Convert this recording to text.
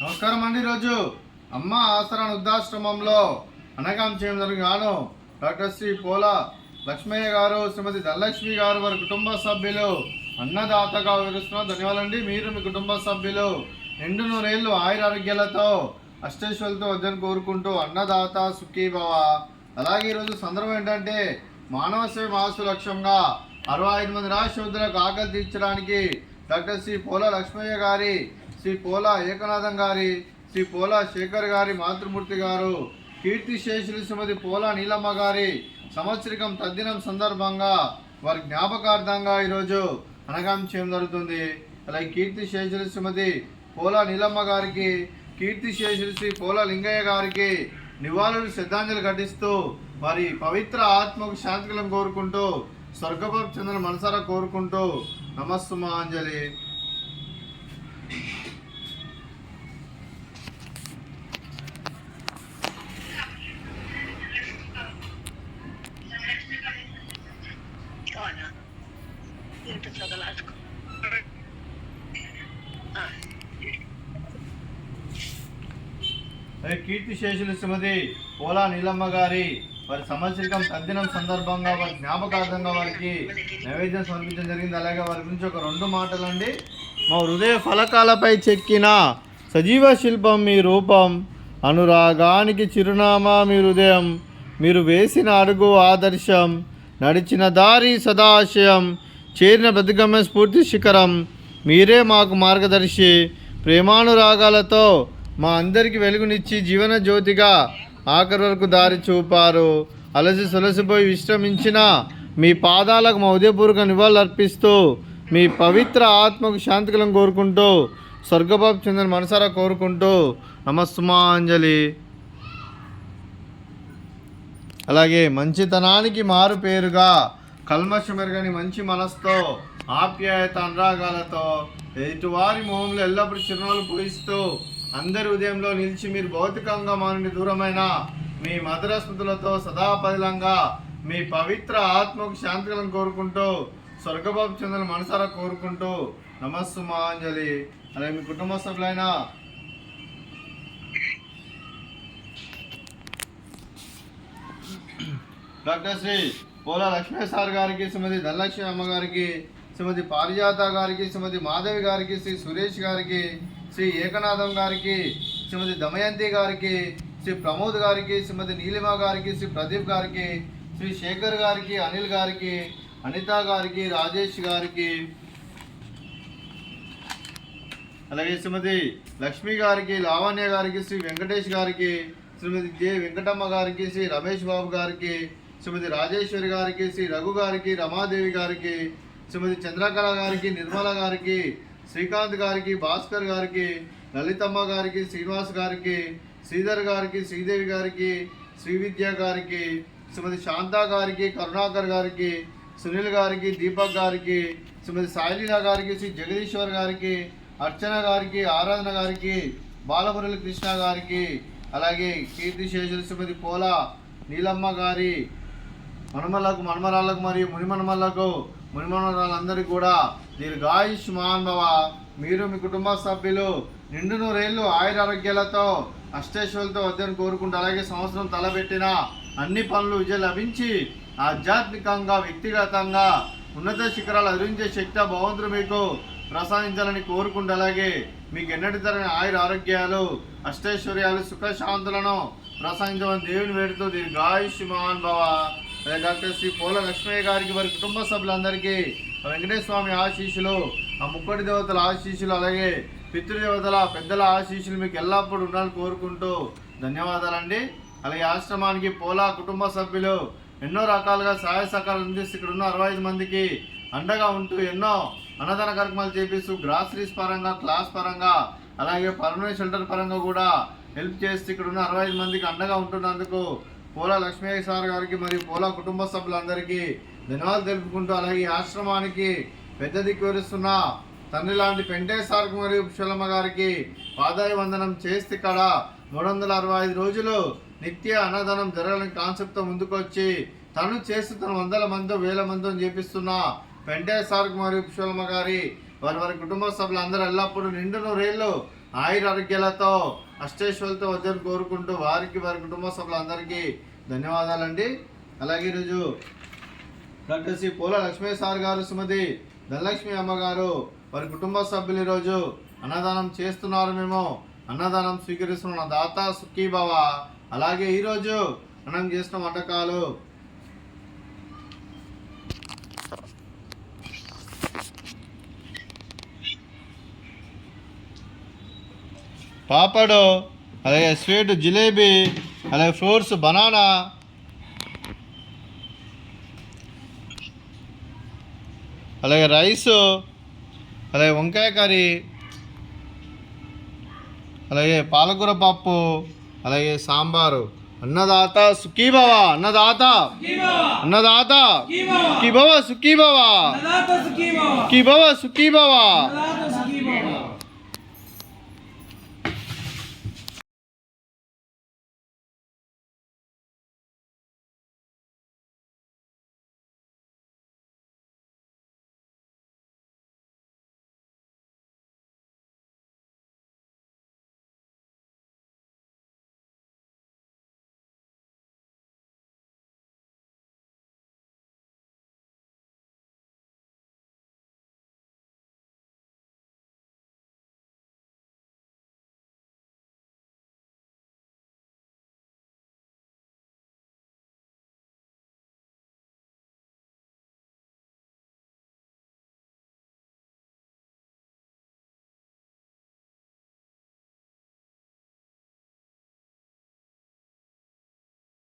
నమస్కారం అండి. ఈరోజు అమ్మ ఆసరా వృద్ధాశ్రమంలో అనగాం చేయడం గాను డాక్టర్ శ్రీ పోలా లక్ష్మయ్య గారు, శ్రీమతి ధనలక్ష్మి గారు, వారి కుటుంబ సభ్యులు అన్నదాతగా వివరిస్తున్నారు. ధన్యవాదాలండి. మీరు మీ కుటుంబ సభ్యులు నిండు నూరేళ్లు ఆయురారోగ్యాలతో అష్టైశ్వర్యాలతో వద్దని కోరుకుంటూ అన్నదాత సుఖీభవ. అలాగే ఈరోజు సందర్భం ఏంటంటే మానవ సేవ మాసు లక్ష్యంగా 65 మంది రాష్ట్ర వృద్ధులకు ఆకలి తీర్చడానికి డాక్టర్ శ్రీ పోలా లక్ష్మయ్య గారి, శ్రీ పోలా ఏకనాథం గారి, శ్రీ పోలా శేఖర్ గారి మాతృమూర్తి గారు, కీర్తిశేషులు శ్రీమతి పోలా నీలమ్మ గారి సంవత్సరికం తద్దినం సందర్భంగా వారి జ్ఞాపకార్థంగా ఈరోజు అనగాం చేయడం జరుగుతుంది. అలాగే కీర్తిశేషులు శ్రీమతి పోలా నీలమ్మ గారికి, కీర్తిశేషులు శ్రీ పోలా లింగయ్య గారికి నివాళులు శ్రద్ధాంజలి ఘటిస్తూ వారి పవిత్ర ఆత్మకు శాంతికలం కోరుకుంటూ స్వర్గపు చంద్రుని మనసారా కోరుకుంటూ నమస్సుమాంజలి. కీర్తిశేషులు శ్రీమతి పోలా నీలమ్మ గారి వారి సంవత్సరికం తద్దినం సందర్భంగా వారి జ్ఞాపకార్థంగా వారికి నైవేద్యం సమర్పించడం జరిగింది. అలాగే వారి గురించి ఒక 2 మాటలండి. మా హృదయ ఫలకాలపై చెక్కిన సజీవ శిల్పం మీ రూపం, అనురాగానికి చిరునామా మీ హృదయం, మీరు వేసిన అడుగు ఆదర్శం, నడిచిన దారి సదాశయం, చేరిన బ్రతిగమ్య స్ఫూర్తి శిఖరం, మీరే మాకు మార్గదర్శి. ప్రేమానురాగాలతో మా అందరికీ వెలుగునిచ్చి జీవన జ్యోతిగా ఆఖరి వరకు దారి చూపారు. అలసి సొలసిపోయి విశ్రమించిన మీ పాదాలకు మా ఉదయపూర్వక నివాళులు అర్పిస్తూ మీ పవిత్ర ఆత్మకు శాంతికలం కోరుకుంటూ స్వర్గపాపు చెందిన మనసారా కోరుకుంటూ నమస్సుమాంజలి. అలాగే మంచితనానికి మారు పేరుగా కల్మషమెరగని మంచి మనసుతో ఆప్యాయత అనురాగాలతో ఎదుటివారి మొహంలో ఎల్లప్పుడూ చిరునవ్వులు పూయిస్తూ అందరి ఉదయంలో నిలిచి మీరు భౌతికంగా మా నుండి దూరమైన మీ మధుర స్మృతులతో సదాపదిలంగా మీ పవిత్ర ఆత్మకు శాంతికలను కోరుకుంటూ స్వర్గబాబు చంద్రుల మనసారా కోరుకుంటూ నమస్సుమాంజలి. అలాగే మీ కుటుంబ సభ్యులైన డాక్టర్ శ్రీ పోలా లక్ష్మీ సార్ గారికి, శ్రీమతి ధనలక్ష్మి అమ్మ గారికి, శ్రీమతి పారిజాత గారికి, శ్రీమతి మాధవి గారికి, శ్రీ సురేష్ గారికి, శ్రీ ఏకనాథం గారికి, శ్రీమతి దమయంతి గారికి, శ్రీ ప్రమోద్ గారికి, శ్రీమతి నీలిమ గారికి, శ్రీ ప్రదీప్ గారికి, శ్రీ శేఖర్ గారికి, అనిల్ గారికి, అనిత గారికి, రాజేష్ గారికి, అలాగే శ్రీమతి లక్ష్మి గారికి, లావణ్య గారికి, శ్రీ వెంకటేష్ గారికి, శ్రీమతి జె వెంకటమ్మ గారికి, శ్రీ రమేష్ బాబు గారికి, శ్రీమతి రాజేశ్వరి గారికి, శ్రీ రఘు గారికి, రమాదేవి గారికి, శ్రీమతి చంద్రకళ గారికి, నిర్మల గారికి, శ్రీకాంత్ గారికి, భాస్కర్ గారికి, లలితమ్మ గారికి, శ్రీనివాస్ గారికి, శ్రీధర్ గారికి, శ్రీదేవి గారికి, శ్రీవిద్య గారికి, శ్రీమతి శాంతా గారికి, కరుణాకర్ గారికి, సునీల్ గారికి, దీపక్ గారికి, శ్రీమతి సాయిలీల గారికి, శ్రీ జగదీశ్వర్ గారికి, అర్చన గారికి, ఆరాధన గారికి, బాలమురళి కృష్ణ గారికి, అలాగే కీర్తిశేషులు శ్రీమతి పోలా నీలమ్మ గారి మనమలకు, మనమరాళ్ళకు మరియు మునిమనమలకు, మునిమనరాలందరికీ కూడా దీర్ఘాయుష్మాన్ భవ. మీరు మీ కుటుంబ సభ్యులు నిండు నూరేళ్లు ఆయురారోగ్యాలతో అష్టైశ్వర్యాలతో వద్దని కోరుకుంటూ, అలాగే సంవత్సరం తలబెట్టిన అన్ని పనులు విజయం లభించి ఆధ్యాత్మికంగా, వ్యక్తిగతంగా ఉన్నత శిఖరాలు అధిరించే శక్తి భగవంతుడు మీకు ప్రసాదించాలని కోరుకుంటూ, అలాగే మీకు ఎన్నటి తరగని ఆయురారోగ్యాలు, అష్టైశ్వర్యాలు, సుఖశాంతులను ప్రసాదించమని దేవుని వేడుతూ దీర్ఘాయుష్మాన్ భవ. డాక్టర్ శ్రీ పోలా లక్ష్మయ్య గారికి, వారి కుటుంబ సభ్యులందరికీ వెంకటేశ్వర స్వామి ఆశీస్సులు, ఆ ముక్కడి దేవతల ఆశీస్సులు, అలాగే పితృదేవతల పెద్దల ఆశీస్సులు మీకు ఎల్లప్పుడూ ఉండాలని కోరుకుంటూ ధన్యవాదాలండి. అలాగే ఆశ్రమానికి పోలా కుటుంబ సభ్యులు ఎన్నో రకాలుగా సహాయ సహకారాలు అందిస్తూ ఇక్కడ ఉన్న 65 మందికి అండగా ఉంటూ ఎన్నో అన్నదాన కార్యక్రమాలు చేపిస్తూ గ్రాసరీస్ పరంగా, క్లాస్ పరంగా, అలాగే పర్మనెంట్ షెల్టర్ పరంగా కూడా హెల్ప్ చేస్తూ ఇక్కడ ఉన్న 65 మందికి అండగా ఉంటున్నందుకు పోలా లక్ష్మయ్య సార్ గారికి మరియు పోలా కుటుంబ సభ్యులందరికీ ధన్యవాదాలు తెలుపుకుంటూ, అలాగే ఆశ్రమానికి పెద్ద దిక్కు వివరిస్తున్న తండ్రి లాంటి పెంటే సార్కు మరియు పుష్పలమ్మ గారికి పాదాయ వందనం చేస్తే ఇక్కడ 365 రోజులు నిత్య అన్నదానం జరగాలని కాన్సెప్ట్తో ముందుకొచ్చి తను చేస్తూ తన 100 మందో 1000 మందో చేపిస్తున్న వెంకటేష్ సార్ మరియు పుష్పలమ్మ గారి వారి కుటుంబ సభ్యులు అందరూ ఎల్లప్పుడూ నిండు నూరేళ్ళు ఆయుర ఆరోగ్యాలతో అష్టేశ్వరులతో వద్దని కోరుకుంటూ వారి కుటుంబ సభ్యులందరికీ ధన్యవాదాలండి. అలాగే ఈరోజు డాక్టర్ శ్రీ పోల లక్ష్మీ సార్ గారు, శ్రీమతి ధనలక్ష్మి అమ్మగారు వారి కుటుంబ సభ్యులు ఈరోజు అన్నదానం చేస్తున్నారు. మేము అన్నదానం స్వీకరిస్తున్న దాత సుఖీభవ. అలాగే ఈరోజు మనం చేసిన వంటకాలు పాపడు, అలాగే స్వీట్ జిలేబీ, అలాగే ఫ్రూట్స్ బనానా, అలాగే రైసు, అలాగే వంకాయ కర్రీ, అలాగే పాలకూర పప్పు, అలాగే సాంబారు. అన్నదాత సుఖీభవ, అన్నదాత అన్నదాత సుఖీభవ, సుఖీభవ సుఖీభవ సుఖీభవ.